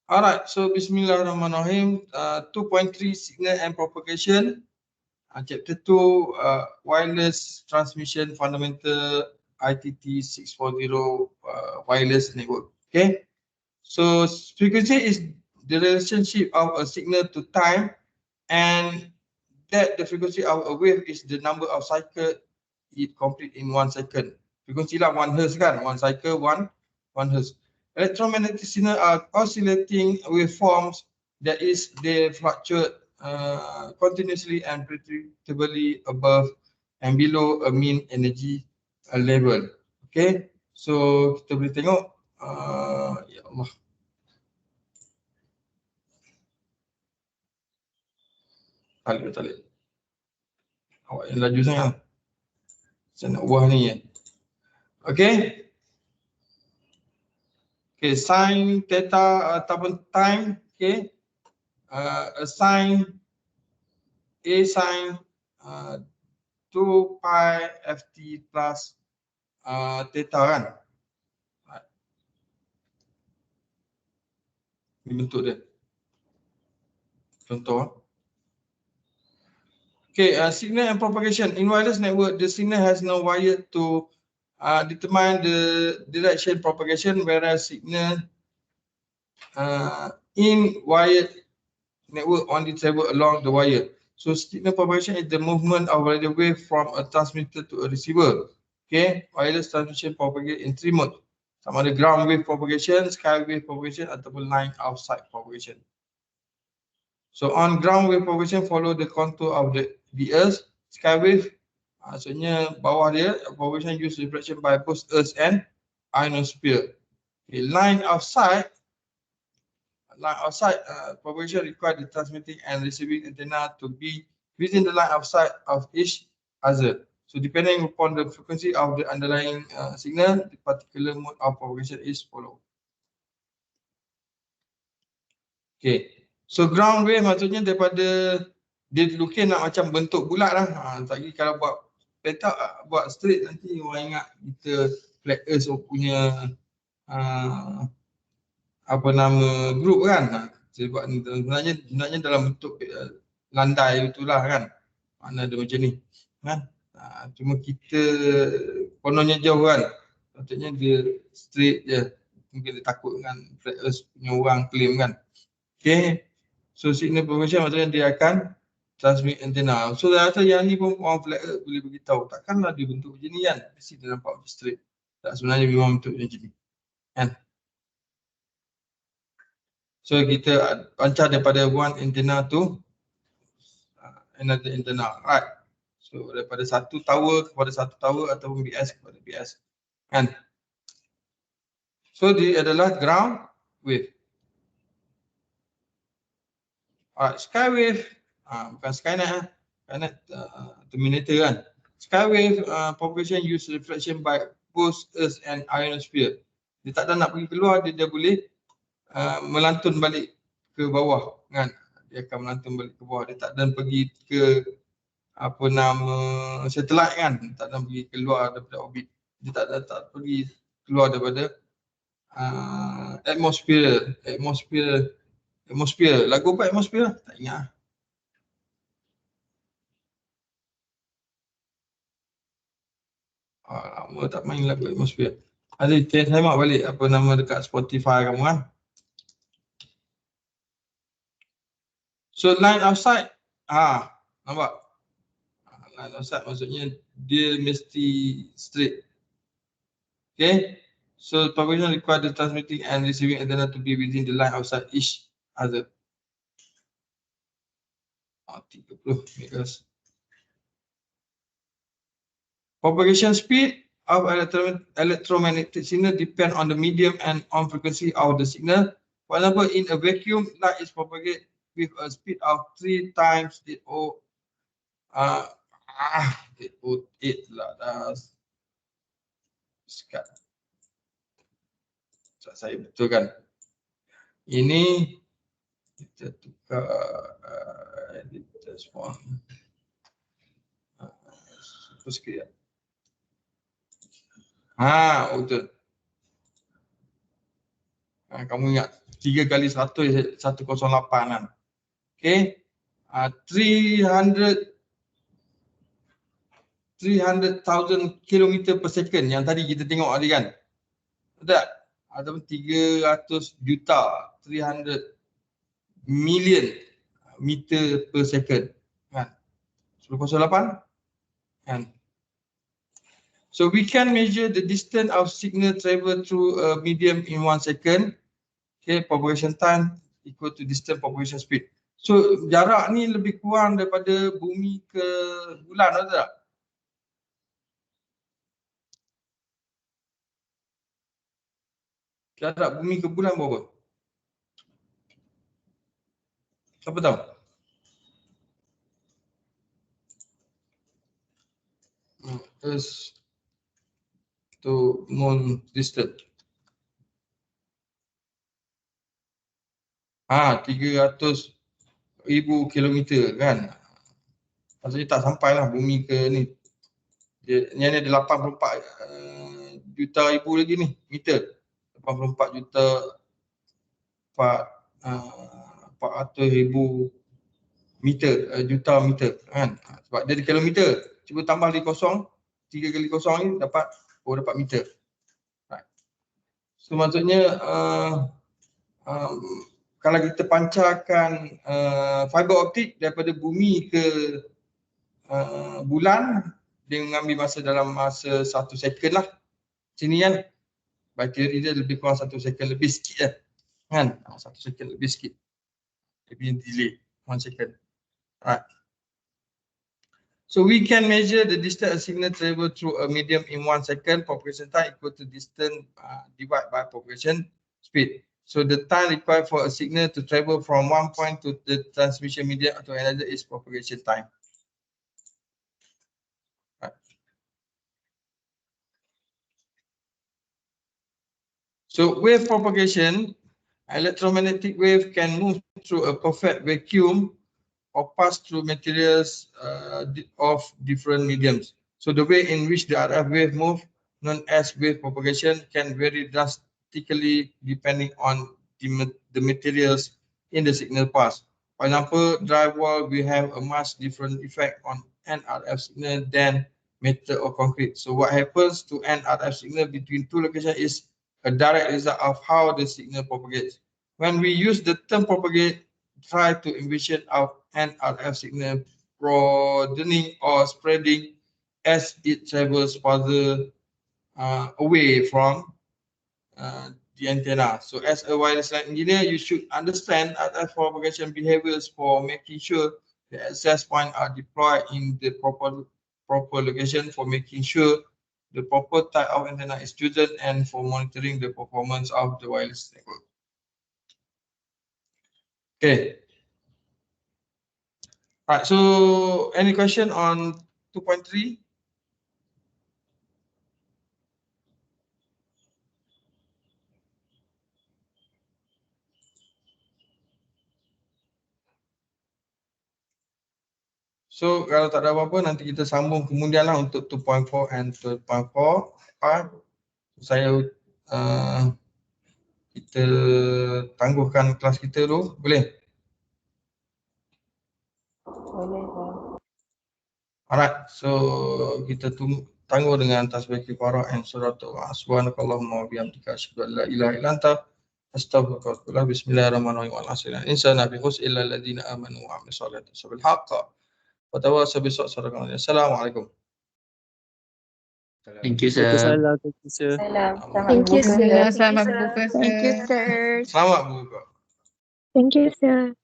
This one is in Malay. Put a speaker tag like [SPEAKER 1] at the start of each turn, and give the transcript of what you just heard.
[SPEAKER 1] Alright, so Bismillahirrahmanirrahim. 2.3 Signal and Propagation. Chapter 2, Wireless Transmission Fundamental ITT 640 Wireless Network. Okay, so frequency is the relationship of a signal to time, and that the frequency of a wave is the number of cycle it complete in 1 second. Frequency lah 1 Hz kan, 1 cycle 1 Hz. Electromagnetic signal are oscillating waveforms, that is they fluctuate continuously and predictably above and below a mean energy level. Okay, so kita boleh tengok ya Allah, talik awak yang laju sangat, saya nak ubah ni ya. Okay, sin theta ataupun time, okay, sin A sin 2 pi ft plus theta kan. Ini bentuk dia. Contoh. Okay, signal and propagation. In wireless network, the signal has no wire to determine the direction propagation, whereas signal in wired network only travel along the wire. So signal propagation is the movement of radio wave from a transmitter to a receiver. Okay, wireless transmission propagate in 3 modes. Sama ada ground wave propagation, sky wave propagation ataupun line of sight propagation. So on ground wave propagation follow the contour of the earth. Sky wave maksudnya bawah dia, propagation use reflection by both earth and ionosphere. Okay, line of sight propagation require the transmitting and receiving antenna to be within the line of sight of each other. So depending upon the frequency of the underlying signal, the particular mode of propagation is followed. Okay, so ground wave maksudnya daripada dia lukis nak macam bentuk bulat lah. Lagi kalau buat petak, buat straight nanti orang ingat kita flat earth punya apa nama group kan. Sebab sebenarnya dalam bentuk landai itulah kan. Mana ada macam ni kan. Cuma kita kononnya jauh kan. Maksudnya dia straight je. Mungkin dia takut dengan flat earth punya orang claim kan. Okay, so signal propagation maksudnya dia akan transmit antenna. So rasa yang ni pun orang flat earth boleh beritahu. Takkanlah dia bentuk macam ni kan. Mesti dia nampak straight. Tak, sebenarnya memang bentuk macam ni kan. So kita pancar daripada one antenna to another antenna, right? So daripada satu tower kepada satu tower ataupun BS kepada BS kan. So dia adalah ground wave. Alright, sky wave bukan Skynet Skynet Terminator kan. Sky wave propagation use reflection by both earth and ionosphere. Dia tak ada nak pergi keluar, dia boleh melantun balik ke bawah kan. Dia akan melantun balik ke bawah. Dia tak ada pergi ke apa nama satellite kan. Tak ada pergi keluar daripada orbit. Dia tak pergi keluar daripada atmosphere. Lagu apa atmosphere? Tak ingat. Lama tak main lagu atmosphere. Ada saya mak balik apa nama dekat Spotify kamu kan. So line of sight, nampak? Line of sight maksudnya dia mesti straight. Okay, so propagation require the transmitting and receiving antenna to be within the line of sight each other. 30 megahertz. Propagation speed of electromagnetic signal depend on the medium and on frequency of the signal. For example, in a vacuum, light is propagated with a speed of 3 times 808 lah dah. Sekat. Saya betul kan. Ini kita tukar editor semua. Terus sikit ya. Betul. Kamu ingat 3 kali 100 108 kan. Okay. 300,000 km per second yang tadi kita tengok tadi kan. Betul tak? Ataupun 300 juta, 300 million meter per second. Kan? 1008 kan. So we can measure the distance of signal travel through a medium in 1 second. Okay, propagation time equal to distance propagation speed. So jarak ni lebih kurang daripada bumi ke bulan, betul tak? Jarak bumi ke bulan berapa? Siapa tahu? Earth to moon distance. 300,000 kilometer kan. Maksudnya tak sampai lah bumi ke ni. Ni ada 84 juta ribu lagi ni meter. 84 juta 400,000 meter, juta meter kan. Sebab dia ada kilometer. Cuba tambah di kosong, 3 kali kosong ni dapat meter. So maksudnya kalau kita pancarkan fiber optik daripada bumi ke bulan, dia mengambil masa dalam masa 1 second lah. Sini kan, by theory dia lebih kurang 1 second lebih sikit lah. Kan, 1 second lebih sikit. Lebih delay, 1 second. Alright. So we can measure the distance a signal travel through a medium in 1 second. Propagation time equal to distance divided by propagation speed. So the time required for a signal to travel from one point to the transmission medium to another is propagation time. Right. So wave propagation, electromagnetic wave can move through a perfect vacuum or pass through materials of different mediums. So the way in which the RF wave move, known as wave propagation, can vary drastically depending on the materials in the signal path. For example, drywall will have a much different effect on an RF signal than metal or concrete. So what happens to an RF signal between two locations is a direct result of how the signal propagates. When we use the term propagate, try to envision an RF signal broadening or spreading as it travels further away from the antenna. So as a wireless line engineer, you should understand RF propagation behaviors for making sure the access points are deployed in the proper location, for making sure the proper type of antenna is chosen, and for monitoring the performance of the wireless network. Okay. Right, so any question on 2.3? So kalau tak ada apa-apa, nanti kita sambung kemudian lah untuk 2.4 and 2.4. Saya kita tangguhkan kelas kita dulu, boleh?
[SPEAKER 2] Boleh.
[SPEAKER 1] Alright, so kita tangguh dengan tasbih kifarah and suratul subhanakallahumma wa bihamdika asyhadu an la ilaha illa anta astaghfiruka wa atubu ilaik. Bismillahirrahmanirrahim. Al-asr insana fi khusr illa alladziina amanu wa 'amilus shalihati bil haqq wa tawassaw bis sabr. Assalamualaikum.
[SPEAKER 3] Thank you, sir.
[SPEAKER 2] Salam.
[SPEAKER 4] Thank you, sir.
[SPEAKER 2] Selamat berbuka.
[SPEAKER 4] Thank you, sir.
[SPEAKER 1] Selamat berbuka.
[SPEAKER 4] Thank you, sir.